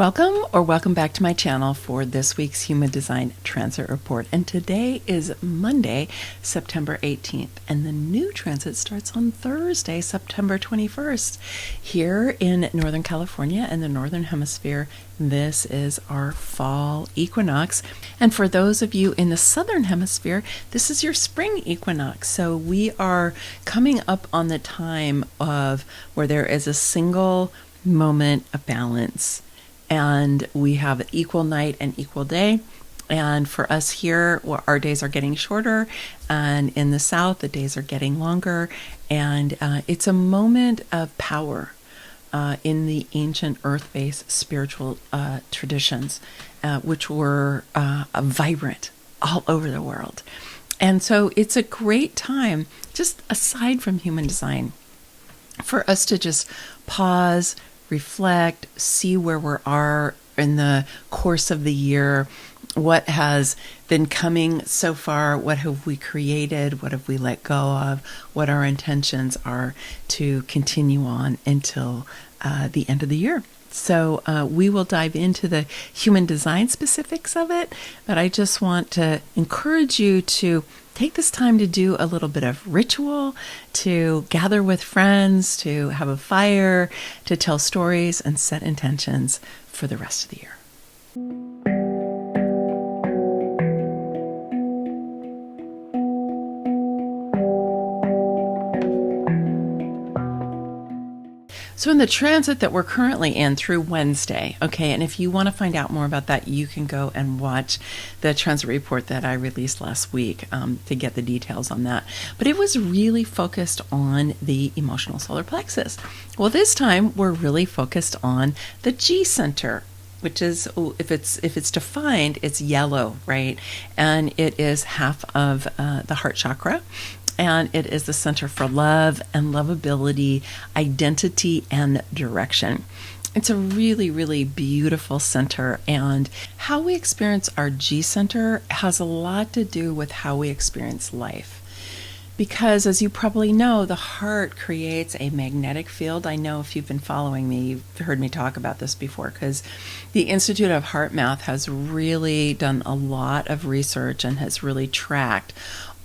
Welcome back to my channel for this week's Human Design Transit Report. And today is Monday, September 18th, and the new transit starts on Thursday, September 21st. Here in Northern California and the Northern Hemisphere, this is our Fall Equinox. And for those of you in the Southern Hemisphere, this is your Spring Equinox. So we are coming up on the time of where there is a single moment of balance. And we have equal night and equal day. And for us here, our days are getting shorter. And in the South, the days are getting longer. And it's a moment of power in the ancient earth-based spiritual traditions, which were vibrant all over the world. And so it's a great time, just aside from human design, for us to just pause, reflect, see where we are in the course of the year, what has been coming so far, what have we created, what have we let go of, what our intentions are to continue on until the end of the year. So we will dive into the human design specifics of it, but I just want to encourage you to take this time to do a little bit of ritual, to gather with friends, to have a fire, to tell stories and set intentions for the rest of the year. So in the transit that we're currently in through Wednesday, okay, and if you want to find out more about that, you can go and watch the transit report that I released last week to get the details on that. But it was really focused on the emotional solar plexus. Well, this time we're really focused on the G center, which is, if it's defined, it's yellow, right? And it is half of the heart chakra. And it is the center for love and lovability, identity, and direction. It's a really, really beautiful center. And how we experience our G center has a lot to do with how we experience life. Because as you probably know, the heart creates a magnetic field. I know if you've been following me, you've heard me talk about this before, because the Institute of HeartMath has really done a lot of research and has really tracked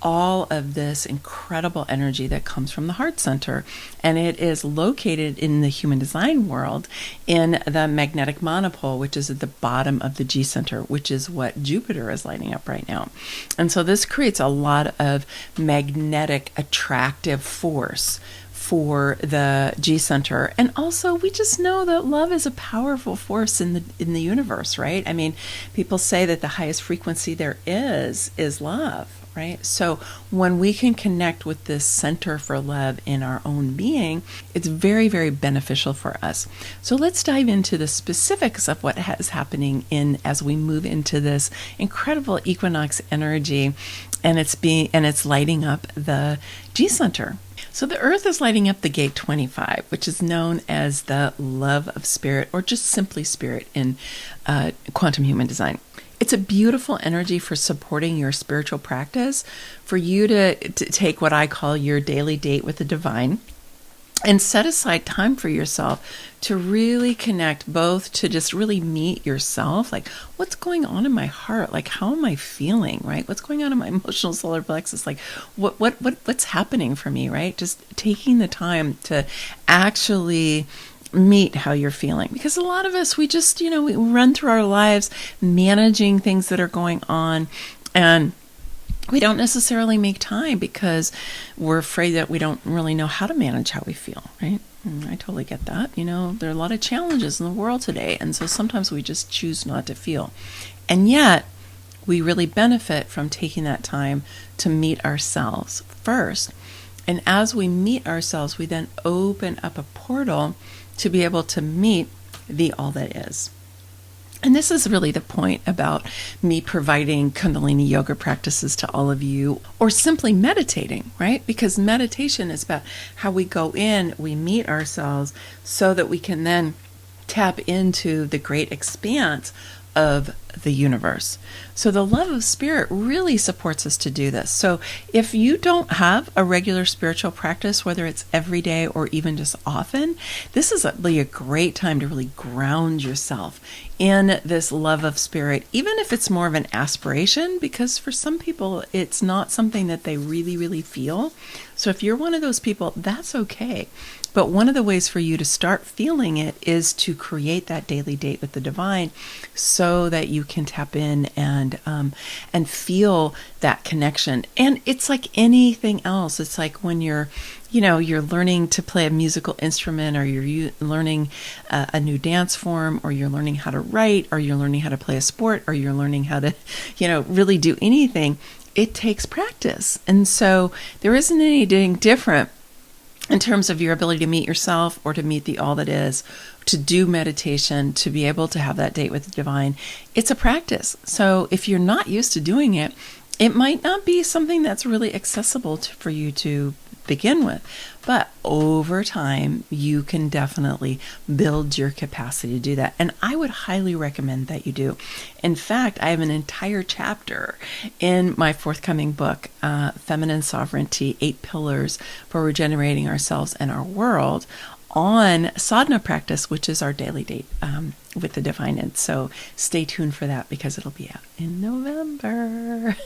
all of this incredible energy that comes from the heart center. And it is located in the human design world in the magnetic monopole, which is at the bottom of the G center, which is what Jupiter is lighting up right now. And so this creates a lot of magnetic attractive force for the G center. And also we just know that love is a powerful force in the universe, right? I mean, people say that the highest frequency there is love, right? So when we can connect with this center for love in our own being, it's very, very beneficial for us. So let's dive into the specifics of what is happening as we move into this incredible equinox energy, and it's lighting up the G center. So the Earth is lighting up the gate 25, which is known as the love of spirit, or just simply spirit in quantum human design. It's a beautiful energy for supporting your spiritual practice, for you to take what I call your daily date with the divine, and set aside time for yourself to really connect, both to just really meet yourself, like what's going on in my heart, like how am I feeling, right? What's going on in my emotional solar plexus, like what's happening for me, right? Just taking the time to actually meet how you're feeling, because a lot of us, we just, we run through our lives managing things that are going on, and we don't necessarily make time because we're afraid that we don't really know how to manage how we feel, right? And I totally get that. There are a lot of challenges in the world today, and so sometimes we just choose not to feel. And yet, we really benefit from taking that time to meet ourselves first. And as we meet ourselves, we then open up a portal to be able to meet the all that is. And this is really the point about me providing Kundalini yoga practices to all of you, or simply meditating, right? Because meditation is about how we go in, we meet ourselves so that we can then tap into the great expanse of the universe. So the love of spirit really supports us to do this. So if you don't have a regular spiritual practice, whether it's every day or even just often, this is really a great time to really ground yourself in this love of spirit, even if it's more of an aspiration, because for some people, it's not something that they really, really feel. So if you're one of those people, that's okay. But one of the ways for you to start feeling it is to create that daily date with the divine so that you can tap in and feel that connection. And it's like anything else. It's like when you're learning to play a musical instrument, or you're learning a new dance form, or you're learning how to write, or you're learning how to play a sport, or you're learning how to, really do anything. It takes practice. And so there isn't anything different in terms of your ability to meet yourself or to meet the all that is, to do meditation, to be able to have that date with the divine. It's a practice. So if you're not used to doing it, it might not be something that's really accessible for you to begin with. But over time, you can definitely build your capacity to do that. And I would highly recommend that you do. In fact, I have an entire chapter in my forthcoming book, Feminine Sovereignty, 8 Pillars for Regenerating Ourselves and Our World, on sadhana practice, which is our daily date with the divine. And so stay tuned for that, because it'll be out in November.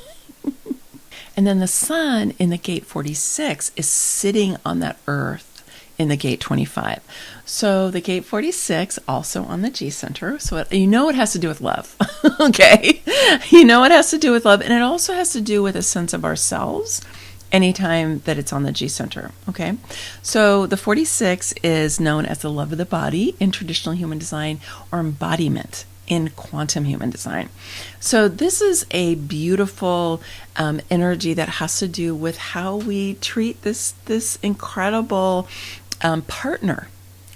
And then the sun in the gate 46 is sitting on that earth in the gate 25. So the gate 46 also on the G center. So it has to do with love. Okay. It has to do with love. And it also has to do with a sense of ourselves anytime that it's on the G center. Okay. So the 46 is known as the love of the body in traditional human design, or embodiment in quantum human design. So this is a beautiful energy that has to do with how we treat this incredible partner,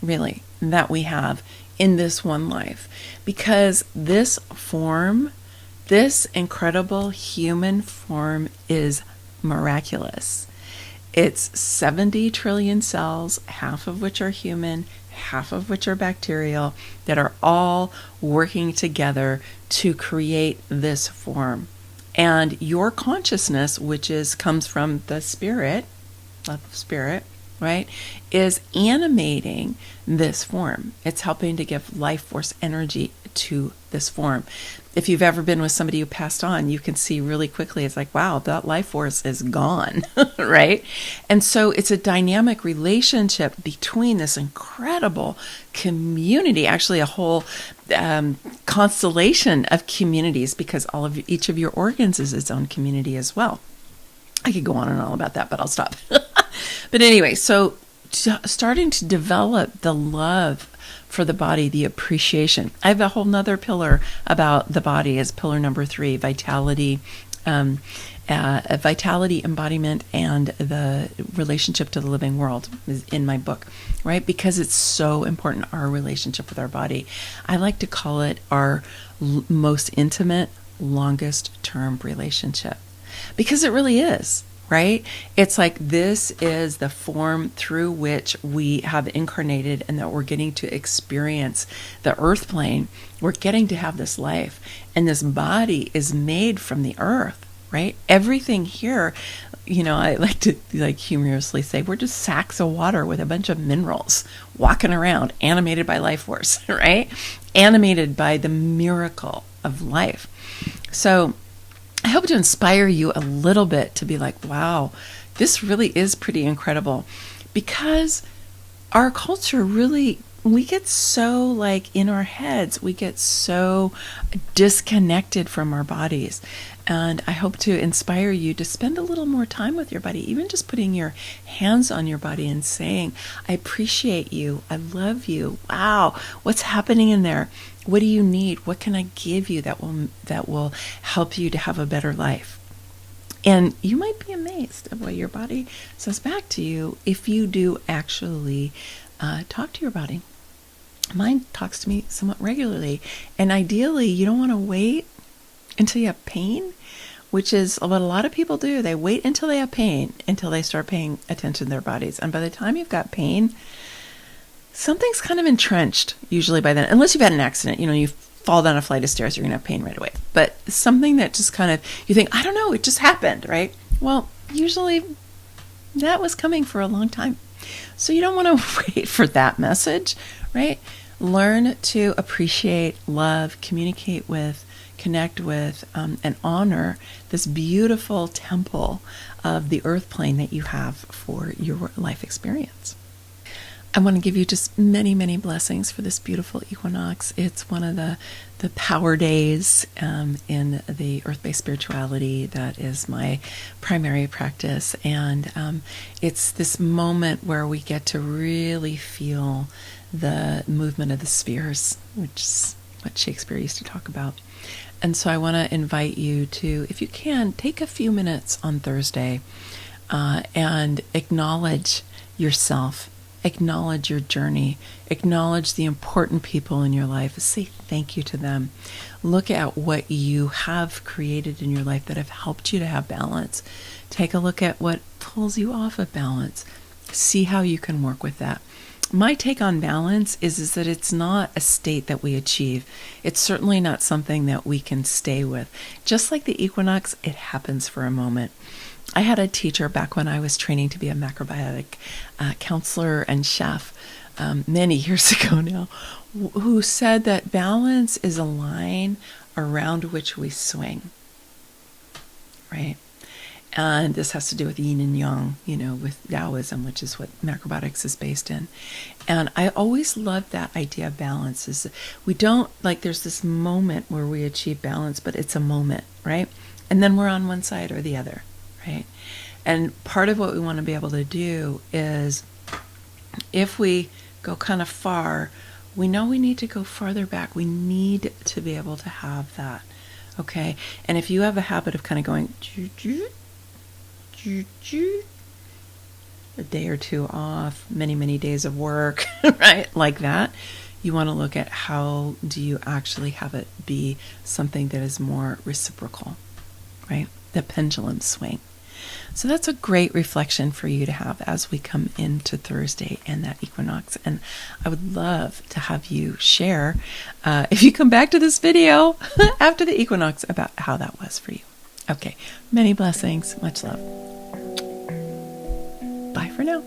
really, that we have in this one life. Because this incredible human form is miraculous. It's 70 trillion cells, half of which are human, half of which are bacterial, that are all working together to create this form. And your consciousness, which comes from the spirit, love of spirit, right, is animating this form. It's helping to give life force energy to this form. If you've ever been with somebody who passed on, you can see really quickly, it's like, wow, that life force is gone, right? And so it's a dynamic relationship between this incredible community, actually a whole constellation of communities, because each of your organs is its own community as well. I could go on and on about that, but I'll stop. But anyway, so starting to develop the love for the body, the appreciation. I have a whole nother pillar about the body as pillar number 3, vitality, vitality, embodiment, and the relationship to the living world is in my book, right? Because it's so important, our relationship with our body. I like to call it our most intimate, longest term relationship, because it really is. Right? It's like this is the form through which we have incarnated, and that we're getting to experience the earth plane. We're getting to have this life, and this body is made from the earth, right? Everything here, I like to humorously say, we're just sacks of water with a bunch of minerals walking around, animated by life force, right? Animated by the miracle of life. So I hope to inspire you a little bit to be like, wow, this really is pretty incredible, because our culture really, we get so in our heads, we get so disconnected from our bodies. And I hope to inspire you to spend a little more time with your body, even just putting your hands on your body and saying, I appreciate you. I love you. Wow. What's happening in there? What do you need? What can I give you that will help you to have a better life? And you might be amazed at what your body says back to you if you do actually talk to your body. Mine talks to me somewhat regularly. And ideally, you don't want to wait until you have pain, which is what a lot of people do. They wait until they have pain until they start paying attention to their bodies. And by the time you've got pain, something's kind of entrenched usually by then, unless you've had an accident. You fall down a flight of stairs, you're going to have pain right away. But something that just kind of, you think, I don't know, it just happened, right? Well, usually that was coming for a long time. So you don't want to wait for that message, right? Learn to appreciate, love, communicate with, connect with, and honor this beautiful temple of the earth plane that you have for your life experience. I want to give you just many, many blessings for this beautiful equinox. It's one of the power days in the earth-based spirituality that is my primary practice. And it's this moment where we get to really feel the movement of the spheres, which is what Shakespeare used to talk about. And so I want to invite you to, if you can, take a few minutes on Thursday and acknowledge yourself. Acknowledge your journey. Acknowledge the important people in your life. Say thank you to them. Look at what you have created in your life that have helped you to have balance. Take a look at what pulls you off of balance. See how you can work with that. My take on balance is that it's not a state that we achieve. It's certainly not something that we can stay with. Just like the equinox, it happens for a moment. I had a teacher back when I was training to be a macrobiotic counselor and chef many years ago now, who said that balance is a line around which we swing, right? And this has to do with yin and yang, with Taoism, which is what macrobiotics is based in. And I always loved that idea of balance. Is we don't, there's this moment where we achieve balance, but it's a moment, right? And then we're on one side or the other, right? And part of what we want to be able to do is, if we go kind of far, we know we need to go farther back. We need to be able to have that, okay? And if you have a habit of kind of going a day or two off, many, many days of work, right? Like that, you want to look at how do you actually have it be something that is more reciprocal, right? The pendulum swing. So that's a great reflection for you to have as we come into Thursday and that equinox. And I would love to have you share, if you come back to this video after the equinox, about how that was for you. Okay, many blessings, much love. Bye for now.